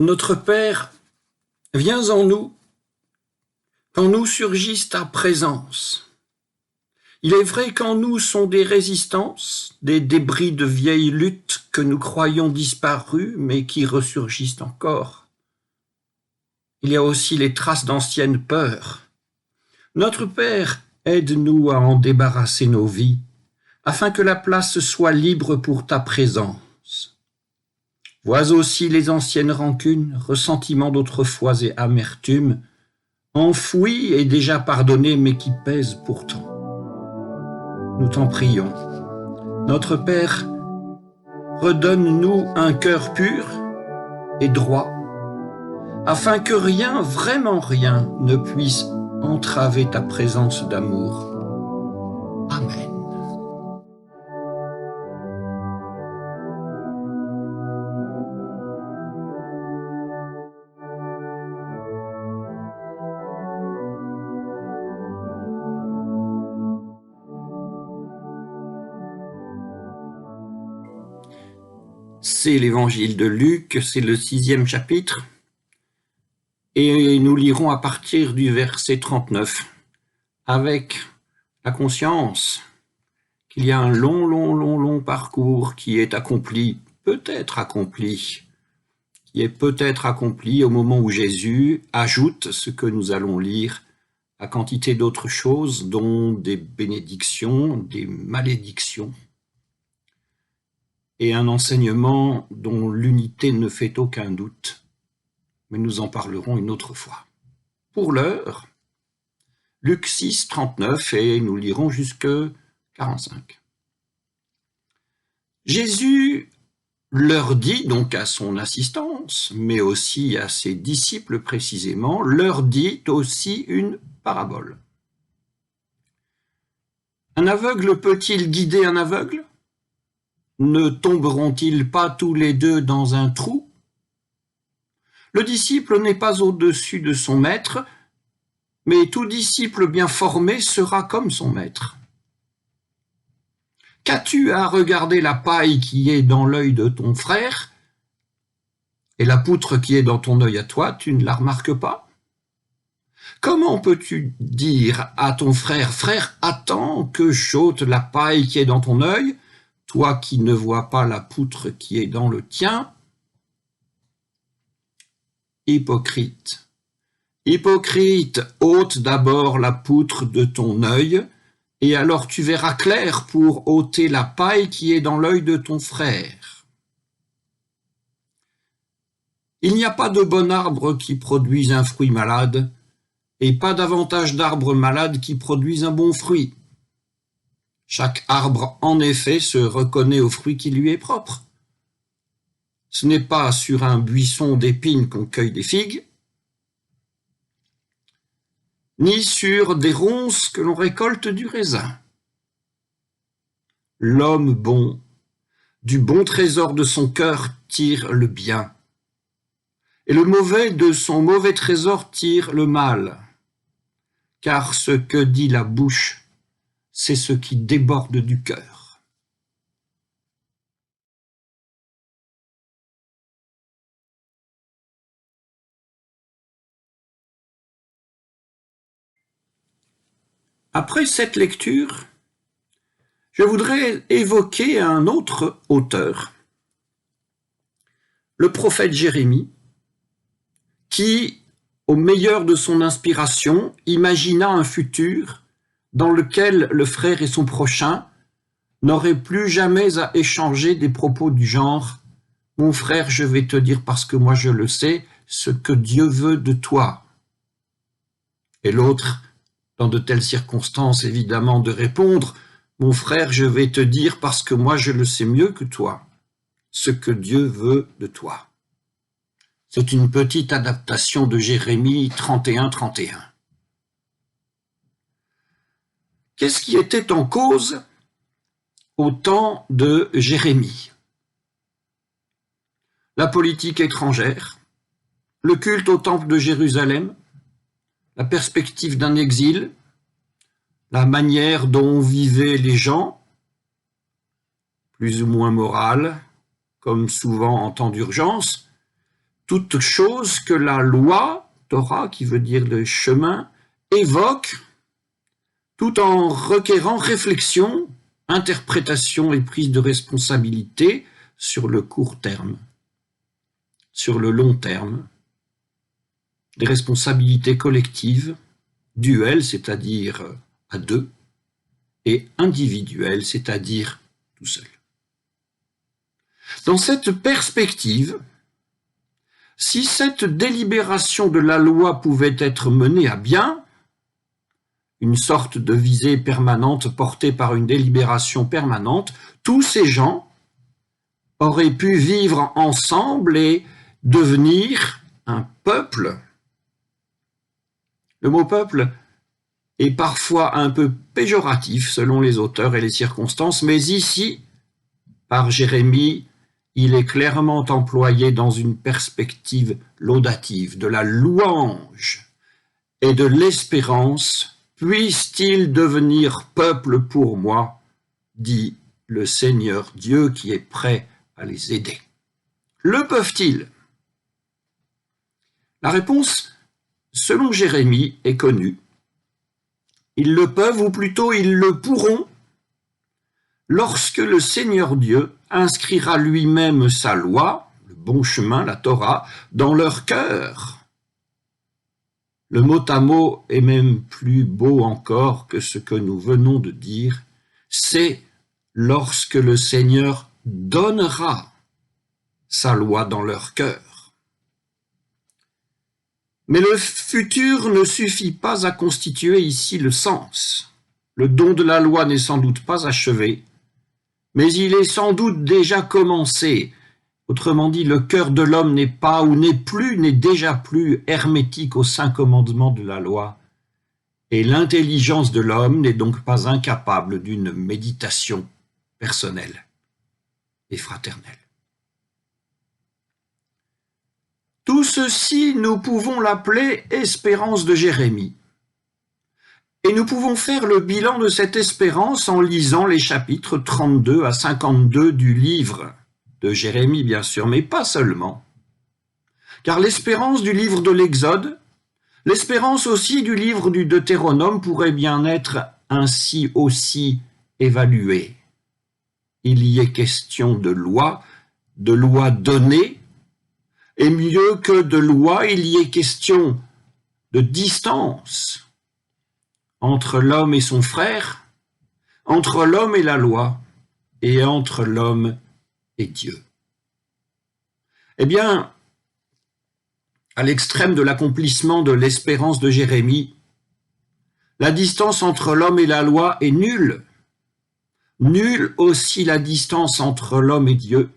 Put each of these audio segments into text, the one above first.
Notre Père, viens en nous quand nous surgisse ta présence. Il est vrai qu'en nous sont des résistances, des débris de vieilles luttes que nous croyons disparues, mais qui ressurgissent encore. Il y a aussi les traces d'anciennes peurs. Notre Père, aide-nous à en débarrasser nos vies, afin que la place soit libre pour ta présence. Vois aussi les anciennes rancunes, ressentiments d'autrefois et amertume, enfouis et déjà pardonnés, mais qui pèsent pourtant. Nous t'en prions. Notre Père, redonne-nous un cœur pur et droit, afin que rien, vraiment rien, ne puisse entraver ta présence d'amour. Amen. C'est l'évangile de Luc, c'est le 6e chapitre, et nous lirons à partir du verset 39, avec la conscience qu'il y a un long parcours qui est accompli, peut-être accompli, qui est peut-être accompli au moment où Jésus ajoute ce que nous allons lire à quantité d'autres choses, dont des bénédictions, des malédictions, et un enseignement dont l'unité ne fait aucun doute, mais nous en parlerons une autre fois. Pour l'heure, Luc 6, 39, et nous lirons jusque 45. Jésus leur dit, donc à son assistance, mais aussi à ses disciples précisément, leur dit aussi une parabole. Un aveugle peut-il guider un aveugle ? Ne tomberont-ils pas tous les deux dans un trou ? Le disciple n'est pas au-dessus de son maître, mais tout disciple bien formé sera comme son maître. Qu'as-tu à regarder la paille qui est dans l'œil de ton frère, et la poutre qui est dans ton œil à toi, tu ne la remarques pas ? Comment peux-tu dire à ton frère, « Frère, attends que j'ôte la paille qui est dans ton œil », toi qui ne vois pas la poutre qui est dans le tien ? Hypocrite, hypocrite, ôte d'abord la poutre de ton œil, et alors tu verras clair pour ôter la paille qui est dans l'œil de ton frère. Il n'y a pas de bon arbre qui produise un fruit malade, et pas davantage d'arbres malades qui produisent un bon fruit. Chaque arbre, en effet, se reconnaît au fruit qui lui est propre. Ce n'est pas sur un buisson d'épines qu'on cueille des figues, ni sur des ronces que l'on récolte du raisin. L'homme bon, du bon trésor de son cœur tire le bien, et le mauvais de son mauvais trésor tire le mal. Car ce que dit la bouche, c'est ce qui déborde du cœur. Après cette lecture, je voudrais évoquer un autre auteur, le prophète Jérémie, qui, au meilleur de son inspiration, imagina un futur dans lequel le frère et son prochain n'auraient plus jamais à échanger des propos du genre « Mon frère, je vais te dire parce que moi je le sais, ce que Dieu veut de toi. » Et l'autre, dans de telles circonstances, évidemment, de répondre « Mon frère, je vais te dire parce que moi je le sais mieux que toi, ce que Dieu veut de toi. » C'est une petite adaptation de Jérémie 31-31. Qu'est-ce qui était en cause au temps de Jérémie ? La politique étrangère, le culte au temple de Jérusalem, la perspective d'un exil, la manière dont vivaient les gens, plus ou moins morale, comme souvent en temps d'urgence, toute chose que la loi, Torah, qui veut dire le chemin, évoque, tout en requérant réflexion, interprétation et prise de responsabilité sur le court terme, sur le long terme, des responsabilités collectives, duelles, c'est-à-dire à deux, et individuelles, c'est-à-dire tout seul. Dans cette perspective, si cette délibération de la loi pouvait être menée à bien, une sorte de visée permanente portée par une délibération permanente, tous ces gens auraient pu vivre ensemble et devenir un peuple. Le mot peuple est parfois un peu péjoratif selon les auteurs et les circonstances, mais ici, par Jérémie, il est clairement employé dans une perspective laudative, de la louange et de l'espérance. Puisse-t-il devenir peuple pour moi, dit le Seigneur Dieu qui est prêt à les aider. Le peuvent-ils? La réponse, selon Jérémie, est connue. Ils le peuvent, ou plutôt ils le pourront, lorsque le Seigneur Dieu inscrira lui-même sa loi, le bon chemin, la Torah, dans leur cœur. Le mot à mot est même plus beau encore que ce que nous venons de dire. C'est lorsque le Seigneur donnera sa loi dans leur cœur. Mais le futur ne suffit pas à constituer ici le sens. Le don de la loi n'est sans doute pas achevé, mais il est sans doute déjà commencé. Autrement dit, le cœur de l'homme n'est pas ou n'est déjà plus hermétique aux 5 commandements de la loi, et l'intelligence de l'homme n'est donc pas incapable d'une méditation personnelle et fraternelle. Tout ceci, nous pouvons l'appeler espérance de Jérémie. Et nous pouvons faire le bilan de cette espérance en lisant les chapitres 32 à 52 du livre de Jérémie, bien sûr, mais pas seulement. Car l'espérance du livre de l'Exode, l'espérance aussi du livre du Deutéronome pourrait bien être ainsi aussi évaluée. Il y est question de loi donnée, et mieux que de loi, il y est question de distance entre l'homme et son frère, entre l'homme et la loi, et entre l'homme et Dieu. Eh bien, à l'extrême de l'accomplissement de l'espérance de Jérémie, la distance entre l'homme et la loi est nulle. Nulle aussi la distance entre l'homme et Dieu.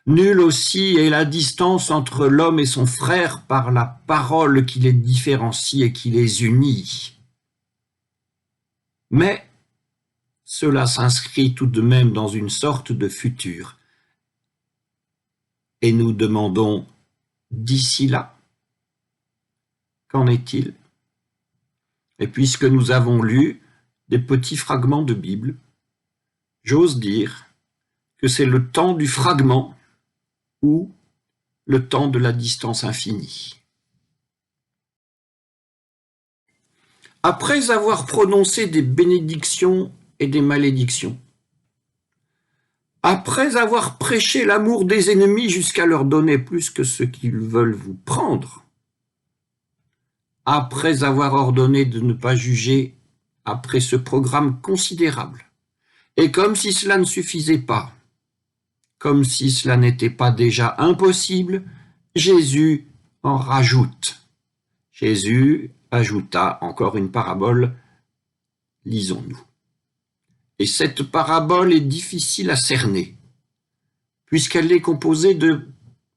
Nulle aussi est la distance entre l'homme et son frère par la parole qui les différencie et qui les unit. Mais cela s'inscrit tout de même dans une sorte de futur. Et nous demandons, d'ici là, qu'en est-il? Et puisque nous avons lu des petits fragments de Bible, j'ose dire que c'est le temps du fragment ou le temps de la distance infinie. Après avoir prononcé des bénédictions et des malédictions, après avoir prêché l'amour des ennemis jusqu'à leur donner plus que ce qu'ils veulent vous prendre, après avoir ordonné de ne pas juger, après ce programme considérable, et comme si cela ne suffisait pas, comme si cela n'était pas déjà impossible, Jésus en rajoute. Jésus ajouta encore une parabole, lisons-nous. Et cette parabole est difficile à cerner, puisqu'elle est composée de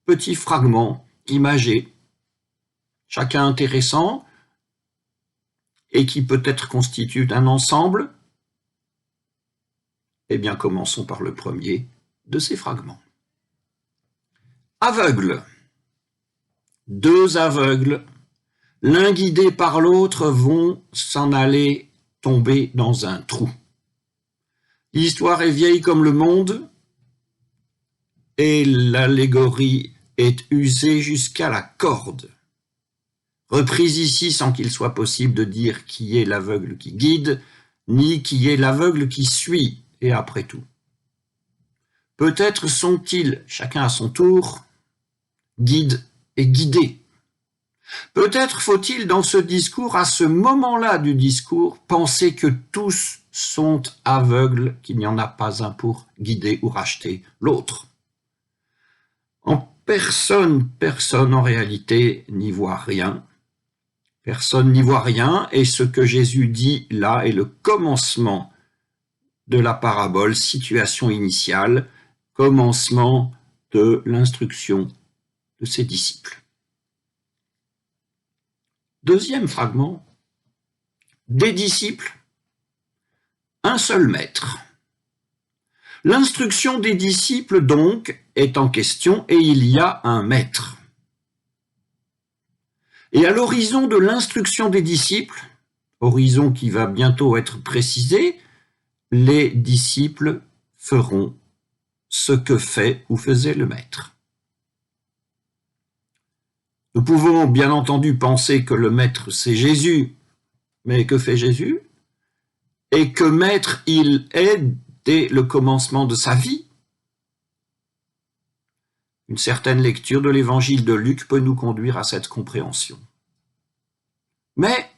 petits fragments imagés, chacun intéressant, et qui peut-être constituent un ensemble. Eh bien, commençons par le premier de ces fragments. Aveugle. 2 aveugles, l'un guidé par l'autre, vont s'en aller tomber dans un trou. L'histoire est vieille comme le monde, et l'allégorie est usé jusqu'à la corde. Reprise ici sans qu'il soit possible de dire qui est l'aveugle qui guide, ni qui est l'aveugle qui suit, et après tout. Peut-être sont-ils, chacun à son tour, guides et guidés. Peut-être faut-il dans ce discours, à ce moment-là du discours, penser que tous sont aveugles, qu'il n'y en a pas un pour guider ou racheter l'autre. En personne en réalité n'y voit rien. Personne n'y voit rien, et ce que Jésus dit là est le commencement de la parabole, situation initiale, commencement de l'instruction de ses disciples. Deuxième fragment, des disciples, un seul maître. L'instruction des disciples, donc, est en question et il y a un maître. Et à l'horizon de l'instruction des disciples, horizon qui va bientôt être précisé, les disciples feront ce que fait ou faisait le maître. Nous pouvons bien entendu penser que le maître c'est Jésus, mais que fait Jésus? Et que maître il est dès le commencement de sa vie. Une certaine lecture de l'évangile de Luc peut nous conduire à cette compréhension. Mais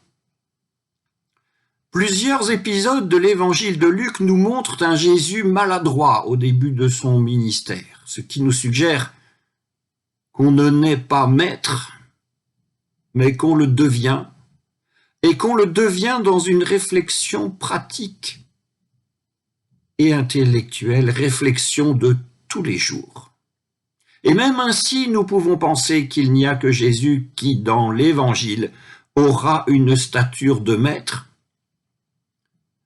plusieurs épisodes de l'évangile de Luc nous montrent un Jésus maladroit au début de son ministère, ce qui nous suggère qu'on ne naît pas maître, mais qu'on le devient, et qu'on le devient dans une réflexion pratique et intellectuelle, réflexion de tous les jours. Et même ainsi, nous pouvons penser qu'il n'y a que Jésus qui, dans l'Évangile, aura une stature de maître,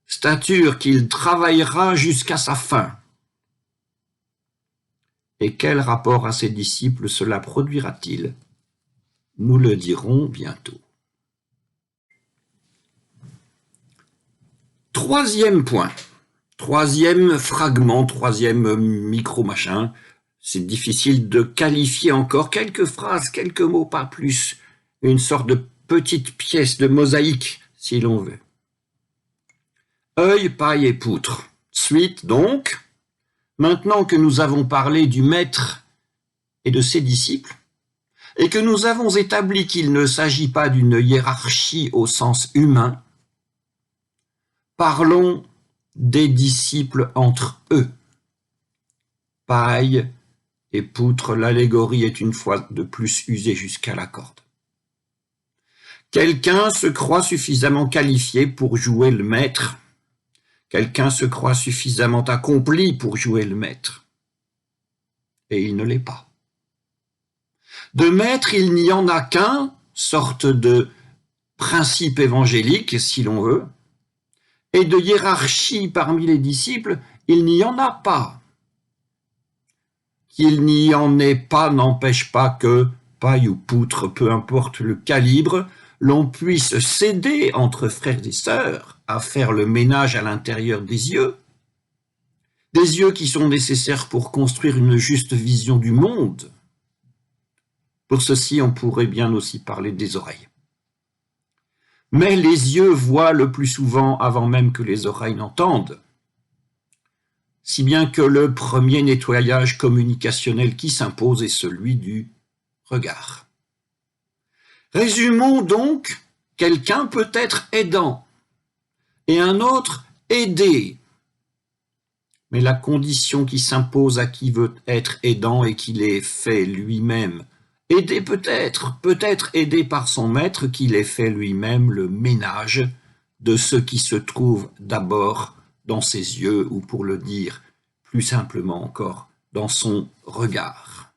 stature qu'il travaillera jusqu'à sa fin. Et quel rapport à ses disciples cela produira-t-il? Nous le dirons bientôt. Troisième point, troisième fragment, troisième micro-machin. C'est difficile de qualifier encore quelques phrases, quelques mots, pas plus. Une sorte de petite pièce de mosaïque, si l'on veut. Œil, paille et poutre. Suite donc, maintenant que nous avons parlé du maître et de ses disciples, et que nous avons établi qu'il ne s'agit pas d'une hiérarchie au sens humain, parlons des disciples entre eux. Paille et poutre, l'allégorie est une fois de plus usée jusqu'à la corde. Quelqu'un se croit suffisamment qualifié pour jouer le maître. Quelqu'un se croit suffisamment accompli pour jouer le maître. Et il ne l'est pas. De maître, il n'y en a qu'un, sorte de principe évangélique, si l'on veut, et de hiérarchie parmi les disciples, il n'y en a pas. Qu'il n'y en ait pas n'empêche pas que, paille ou poutre, peu importe le calibre, l'on puisse s'aider entre frères et sœurs à faire le ménage à l'intérieur des yeux qui sont nécessaires pour construire une juste vision du monde. Pour ceci, on pourrait bien aussi parler des oreilles. Mais les yeux voient le plus souvent avant même que les oreilles n'entendent. Si bien que le premier nettoyage communicationnel qui s'impose est celui du regard. Résumons donc, quelqu'un peut être aidant et un autre aidé. Mais la condition qui s'impose à qui veut être aidant et qui l'ait fait lui-même, aidé peut-être aidé par son maître qui l'ait fait lui-même le ménage de ce qui se trouve d'abord dans ses yeux, ou pour le dire plus simplement encore, dans son regard.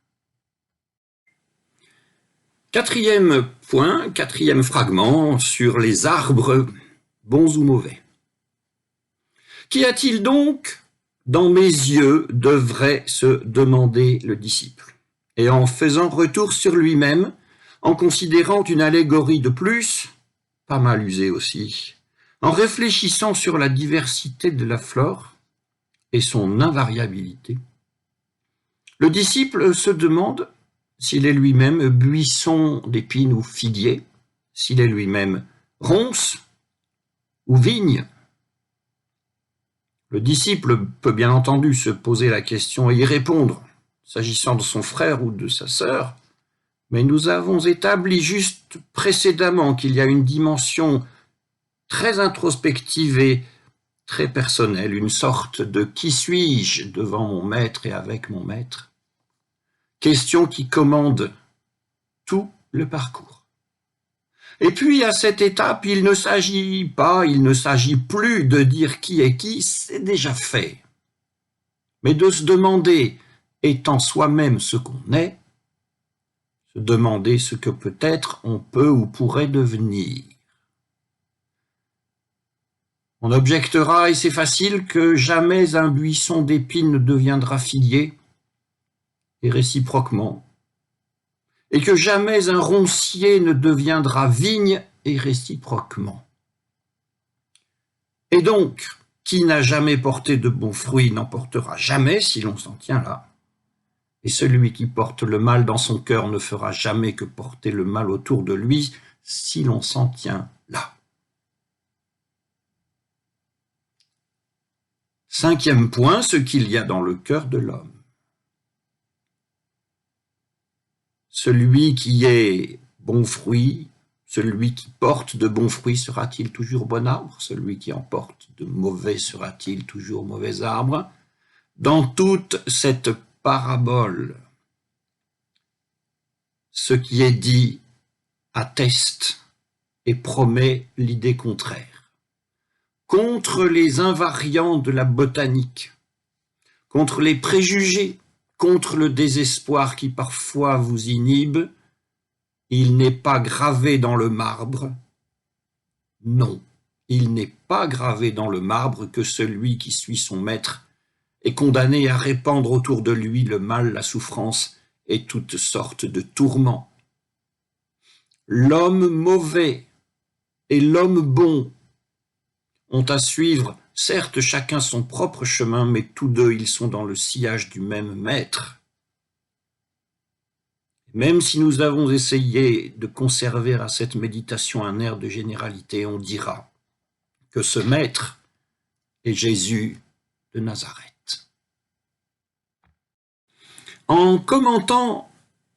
Quatrième point, quatrième fragment sur les arbres, bons ou mauvais. Qu'y a-t-il donc dans mes yeux devrait se demander le disciple. Et en faisant retour sur lui-même, en considérant une allégorie de plus, pas mal usée aussi, en réfléchissant sur la diversité de la flore et son invariabilité, le disciple se demande s'il est lui-même buisson d'épines ou figuier, s'il est lui-même ronce ou vigne. Le disciple peut bien entendu se poser la question et y répondre, s'agissant de son frère ou de sa sœur, mais nous avons établi juste précédemment qu'il y a une dimension très introspective et très personnelle, une sorte de « qui suis-je » devant mon maître et avec mon maître, question qui commande tout le parcours. Et puis, à cette étape, il ne s'agit plus de dire qui est qui, c'est déjà fait, mais de se demander, étant soi-même ce qu'on est, se demander ce que peut-être on peut ou pourrait devenir. On objectera, et c'est facile, que jamais un buisson d'épines ne deviendra figuier, et réciproquement, et que jamais un roncier ne deviendra vigne, et réciproquement. Et donc, qui n'a jamais porté de bons fruits n'en portera jamais si l'on s'en tient là. Et celui qui porte le mal dans son cœur ne fera jamais que porter le mal autour de lui si l'on s'en tient là. Cinquième point, ce qu'il y a dans le cœur de l'homme. Celui qui est bon fruit, celui qui porte de bons fruits sera-t-il toujours bon arbre? Celui qui en porte de mauvais sera-t-il toujours mauvais arbre? Dans toute cette parabole, ce qui est dit atteste et promet l'idée contraire. Contre les invariants de la botanique, contre les préjugés, contre le désespoir qui parfois vous inhibe, il n'est pas gravé dans le marbre. Non, il n'est pas gravé dans le marbre que celui qui suit son maître est condamné à répandre autour de lui le mal, la souffrance et toutes sortes de tourments. L'homme mauvais et l'homme bon ont à suivre, certes chacun son propre chemin, mais tous deux ils sont dans le sillage du même maître. Même si nous avons essayé de conserver à cette méditation un air de généralité, on dira que ce maître est Jésus de Nazareth. En commentant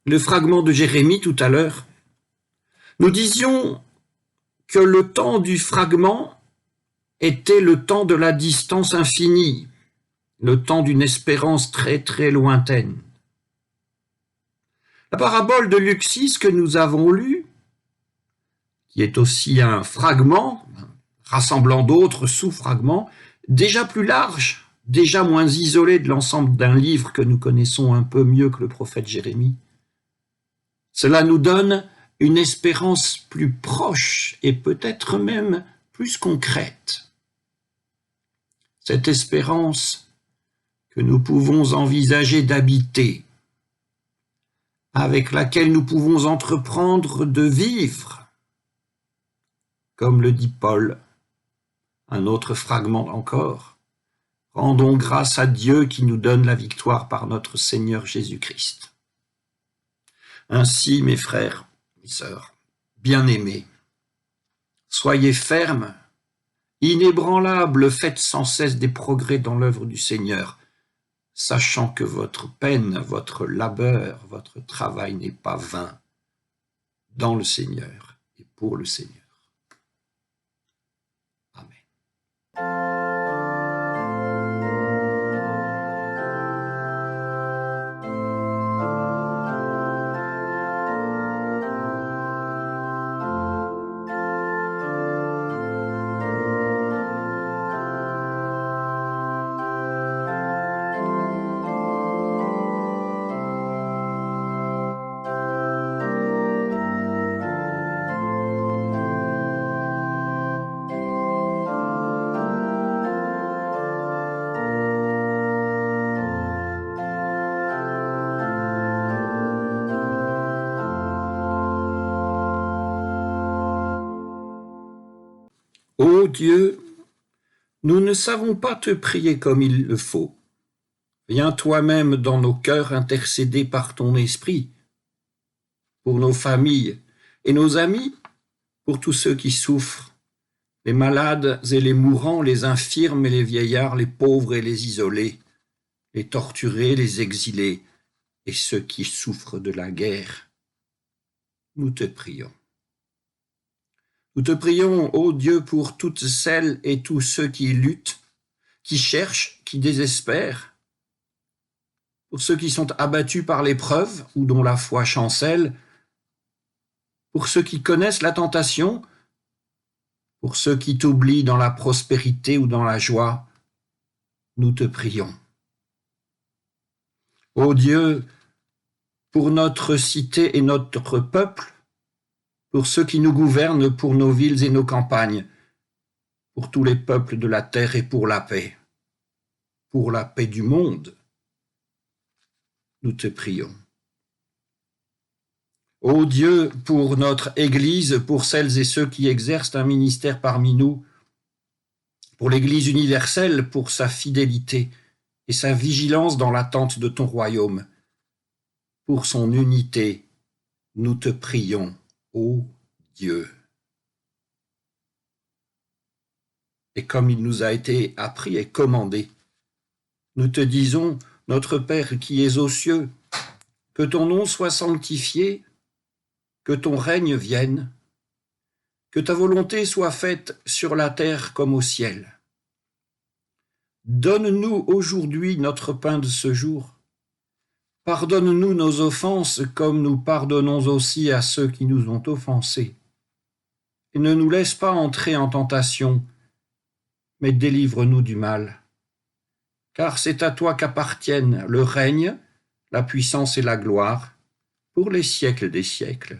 le fragment de Jérémie tout à l'heure, nous disions que le temps du fragment était le temps de la distance infinie, le temps d'une espérance très très lointaine. La parabole de Luxis que nous avons lue, qui est aussi un fragment, rassemblant d'autres sous-fragments, déjà plus large, déjà moins isolé de l'ensemble d'un livre que nous connaissons un peu mieux que le prophète Jérémie. Cela nous donne une espérance plus proche et peut-être même plus concrète. Cette espérance que nous pouvons envisager d'habiter, avec laquelle nous pouvons entreprendre de vivre, comme le dit Paul, un autre fragment encore. Rendons grâce à Dieu qui nous donne la victoire par notre Seigneur Jésus-Christ. Ainsi, mes frères, mes sœurs, bien-aimés, soyez fermes, inébranlables, faites sans cesse des progrès dans l'œuvre du Seigneur, sachant que votre peine, votre labeur, votre travail n'est pas vain dans le Seigneur et pour le Seigneur. Amen. Ô Dieu, nous ne savons pas te prier comme il le faut. Viens toi-même dans nos cœurs intercéder par ton esprit, pour nos familles et nos amis, pour tous ceux qui souffrent, les malades et les mourants, les infirmes et les vieillards, les pauvres et les isolés, les torturés, les exilés et ceux qui souffrent de la guerre. Nous te prions. Nous te prions, ô Dieu, pour toutes celles et tous ceux qui luttent, qui cherchent, qui désespèrent, pour ceux qui sont abattus par l'épreuve ou dont la foi chancelle, pour ceux qui connaissent la tentation, pour ceux qui t'oublient dans la prospérité ou dans la joie, nous te prions. Ô Dieu, pour notre cité et notre peuple, pour ceux qui nous gouvernent, pour nos villes et nos campagnes, pour tous les peuples de la terre et pour la paix du monde, nous te prions. Ô Dieu, pour notre Église, pour celles et ceux qui exercent un ministère parmi nous, pour l'Église universelle, pour sa fidélité et sa vigilance dans l'attente de ton royaume, pour son unité, nous te prions, ô Dieu. Et comme il nous a été appris et commandé, nous te disons, notre Père qui es aux cieux, que ton nom soit sanctifié, que ton règne vienne, que ta volonté soit faite sur la terre comme au ciel. Donne-nous aujourd'hui notre pain de ce jour. Pardonne-nous nos offenses comme nous pardonnons aussi à ceux qui nous ont offensés. Et ne nous laisse pas entrer en tentation, mais délivre-nous du mal. Car c'est à toi qu'appartiennent le règne, la puissance et la gloire, pour les siècles des siècles.